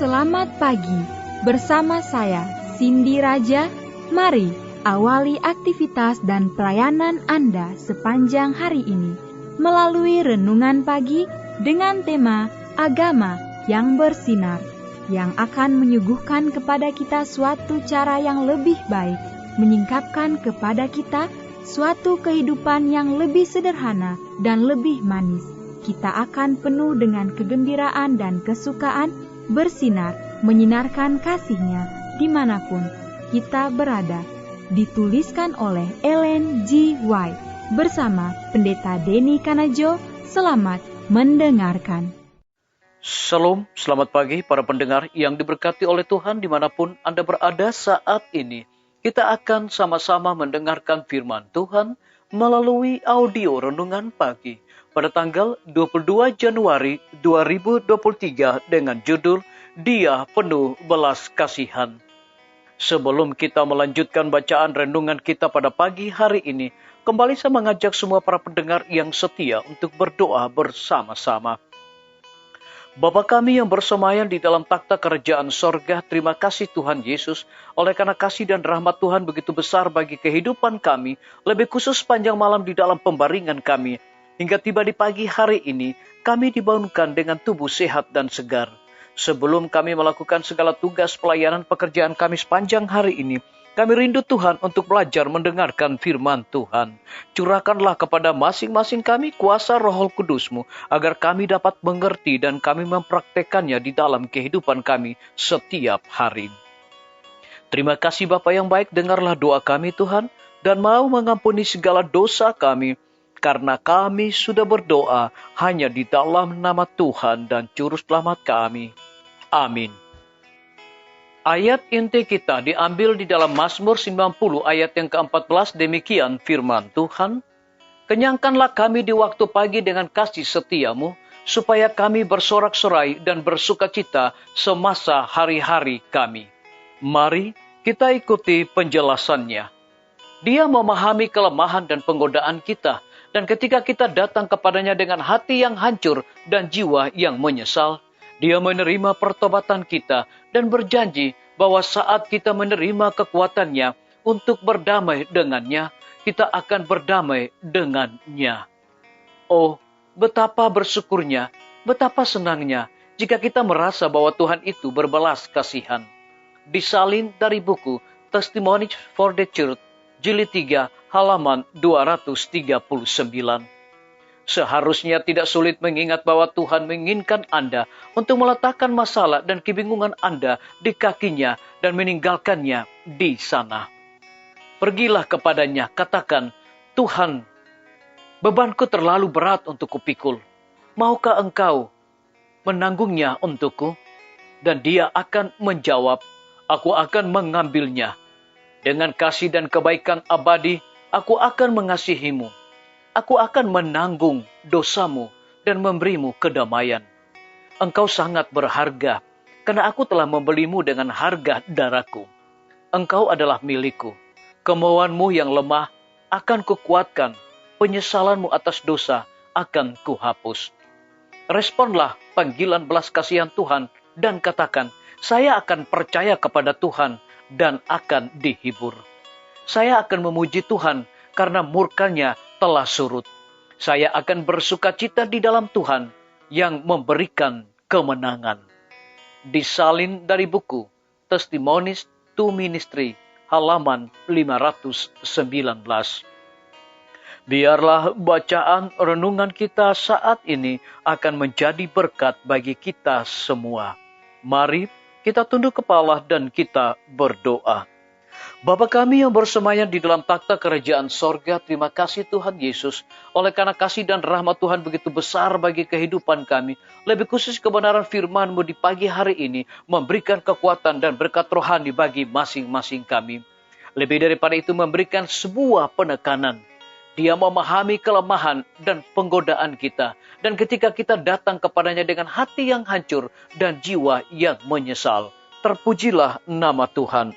Selamat pagi, bersama saya Cindy Raja. Mari awali aktivitas dan pelayanan Anda sepanjang hari ini melalui renungan pagi dengan tema agama yang bersinar, yang akan menyuguhkan kepada kita suatu cara yang lebih baik, menyingkapkan kepada kita suatu kehidupan yang lebih sederhana dan lebih manis. Kita akan penuh dengan kegembiraan dan kesukaan, bersinar, menyinarkan kasih-Nya dimanapun kita berada. Dituliskan oleh Ellen G. White bersama Pendeta Denny Kanajo. Selamat mendengarkan. Shalom, selamat pagi para pendengar yang diberkati oleh Tuhan dimanapun Anda berada saat ini. Kita akan sama-sama mendengarkan firman Tuhan melalui audio renungan pagi pada tanggal 22 Januari 2023 dengan judul Dia Penuh Belas Kasihan. Sebelum kita melanjutkan bacaan renungan kita pada pagi hari ini, kembali saya mengajak semua para pendengar yang setia untuk berdoa bersama-sama. Bapa kami yang bersemayam di dalam takhta kerajaan sorga, terima kasih Tuhan Yesus, oleh karena kasih dan rahmat Tuhan begitu besar bagi kehidupan kami, lebih khusus panjang malam di dalam pembaringan kami. Hingga tiba di pagi hari ini, kami dibangunkan dengan tubuh sehat dan segar. Sebelum kami melakukan segala tugas pelayanan pekerjaan kami sepanjang hari ini, kami rindu Tuhan untuk belajar mendengarkan firman Tuhan. Curahkanlah kepada masing-masing kami kuasa Roh Kudus-Mu, agar kami dapat mengerti dan kami mempraktekannya di dalam kehidupan kami setiap hari. Terima kasih Bapa yang baik, dengarlah doa kami Tuhan, dan mau mengampuni segala dosa kami, karena kami sudah berdoa hanya di dalam nama Tuhan dan Juru Selamat kami. Amin. Ayat inti kita diambil di dalam Mazmur 90 ayat yang ke-14, demikian firman Tuhan. Kenyangkanlah kami di waktu pagi dengan kasih setiamu, supaya kami bersorak-sorai dan bersukacita semasa hari-hari kami. Mari kita ikuti penjelasannya. Dia memahami kelemahan dan penggodaan kita, dan ketika kita datang kepadanya dengan hati yang hancur dan jiwa yang menyesal, Dia menerima pertobatan kita dan berjanji bahwa saat kita menerima kekuatannya untuk berdamai dengannya, kita akan berdamai dengannya. Oh, betapa bersyukurnya, betapa senangnya jika kita merasa bahwa Tuhan itu berbelas kasihan. Disalin dari buku Testimonies for the Church, Jilid 3, halaman 239. Seharusnya tidak sulit mengingat bahwa Tuhan menginginkan Anda untuk meletakkan masalah dan kebingungan Anda di kakinya dan meninggalkannya di sana. Pergilah kepadanya, katakan, Tuhan, bebanku terlalu berat untuk kupikul. Maukah Engkau menanggungnya untukku? Dan Dia akan menjawab, aku akan mengambilnya. Dengan kasih dan kebaikan abadi, aku akan mengasihimu. Aku akan menanggung dosamu dan memberimu kedamaian. Engkau sangat berharga, karena aku telah membelimu dengan harga darahku. Engkau adalah milikku. Kemauanmu yang lemah akan kukuatkan. Penyesalanmu atas dosa akan kuhapus. Responlah panggilan belas kasihan Tuhan dan katakan, saya akan percaya kepada Tuhan dan akan dihibur. Saya akan memuji Tuhan karena murkanya telah surut. Saya akan bersukacita di dalam Tuhan yang memberikan kemenangan. Disalin dari buku Testimonies to Ministry, halaman 519. Biarlah bacaan renungan kita saat ini akan menjadi berkat bagi kita semua. Mari kita tunduk kepala dan kita berdoa. Bapa kami yang bersemayam di dalam takhta kerajaan sorga, terima kasih Tuhan Yesus, oleh karena kasih dan rahmat Tuhan begitu besar bagi kehidupan kami, lebih khusus kebenaran firman-Mu di pagi hari ini, memberikan kekuatan dan berkat rohani bagi masing-masing kami. Lebih daripada itu memberikan sebuah penekanan. Dia memahami kelemahan dan penggodaan kita, dan ketika kita datang kepadanya dengan hati yang hancur dan jiwa yang menyesal, terpujilah nama Tuhan.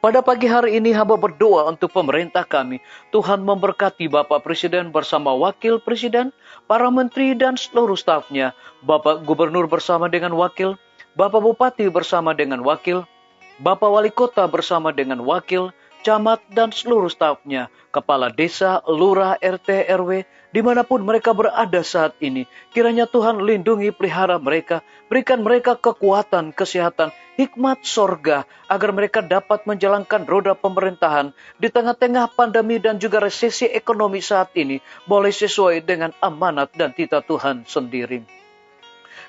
Pada pagi hari ini hamba berdoa untuk pemerintah kami. Tuhan memberkati Bapak Presiden bersama Wakil Presiden, para menteri dan seluruh stafnya, Bapak Gubernur bersama dengan wakil, Bapak Bupati bersama dengan wakil, Bapak Wali Kota bersama dengan wakil, camat dan seluruh stafnya, kepala desa, lurah, RT, RW, dimanapun mereka berada saat ini. Kiranya Tuhan lindungi, pelihara mereka, berikan mereka kekuatan, kesehatan, hikmat sorga, agar mereka dapat menjalankan roda pemerintahan di tengah-tengah pandemi dan juga resesi ekonomi saat ini, boleh sesuai dengan amanat dan titah Tuhan sendiri.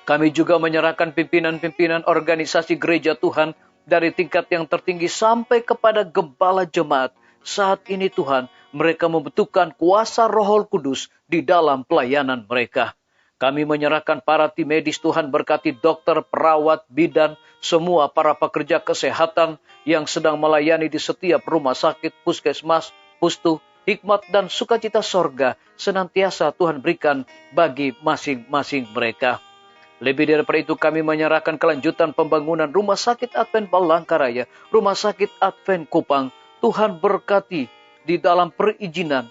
Kami juga menyerahkan pimpinan-pimpinan organisasi gereja Tuhan, dari tingkat yang tertinggi sampai kepada gembala jemaat. Saat ini Tuhan, mereka membutuhkan kuasa Roh Kudus di dalam pelayanan mereka. Kami menyerahkan para tim medis Tuhan, berkati dokter, perawat, bidan, semua para pekerja kesehatan yang sedang melayani di setiap rumah sakit, puskesmas, pustu, hikmat dan sukacita sorga senantiasa Tuhan berikan bagi masing-masing mereka. Lebih daripada itu, kami menyerahkan kelanjutan pembangunan Rumah Sakit Advent Palangkaraya, Rumah Sakit Advent Kupang. Tuhan berkati di dalam perizinan,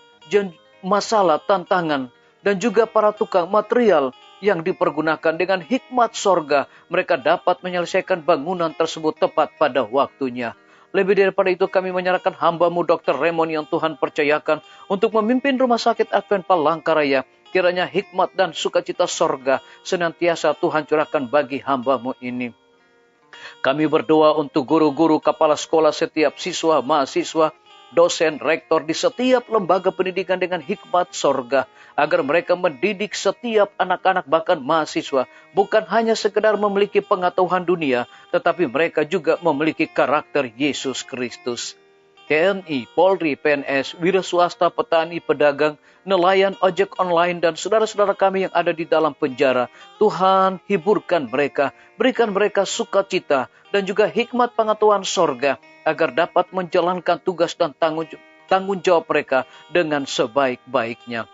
masalah, tantangan, dan juga para tukang material yang dipergunakan dengan hikmat sorga. Mereka dapat menyelesaikan bangunan tersebut tepat pada waktunya. Lebih daripada itu, kami menyerahkan hamba-Mu Dr. Raymond yang Tuhan percayakan untuk memimpin Rumah Sakit Advent Palangkaraya. Kiranya hikmat dan sukacita sorga senantiasa Tuhan curahkan bagi hamba-Mu ini. Kami berdoa untuk guru-guru, kepala sekolah, setiap siswa, mahasiswa, dosen, rektor di setiap lembaga pendidikan dengan hikmat sorga, agar mereka mendidik setiap anak-anak bahkan mahasiswa, bukan hanya sekedar memiliki pengetahuan dunia, tetapi mereka juga memiliki karakter Yesus Kristus. TNI, Polri, PNS, wira swasta, petani, pedagang, nelayan, ojek online, dan saudara-saudara kami yang ada di dalam penjara. Tuhan, hiburkan mereka, berikan mereka sukacita, dan juga hikmat pengetahuan sorga, agar dapat menjalankan tugas dan tanggung jawab mereka dengan sebaik-baiknya.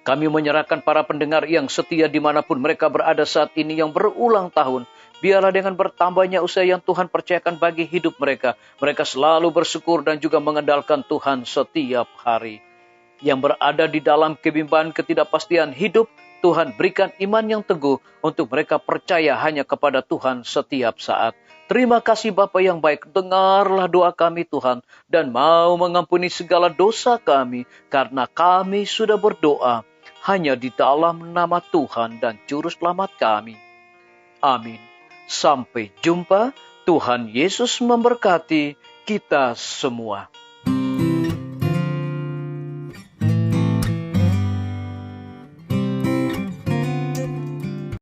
Kami menyerahkan para pendengar yang setia dimanapun mereka berada saat ini yang berulang tahun. Biarlah dengan bertambahnya usia yang Tuhan percayakan bagi hidup mereka, mereka selalu bersyukur dan juga mengandalkan Tuhan setiap hari. Yang berada di dalam kebimbangan ketidakpastian hidup, Tuhan berikan iman yang teguh untuk mereka percaya hanya kepada Tuhan setiap saat. Terima kasih Bapa yang baik, dengarlah doa kami Tuhan, dan mau mengampuni segala dosa kami, karena kami sudah berdoa hanya di dalam nama Tuhan dan Juru Selamat kami. Amin. Sampai jumpa, Tuhan Yesus memberkati kita semua.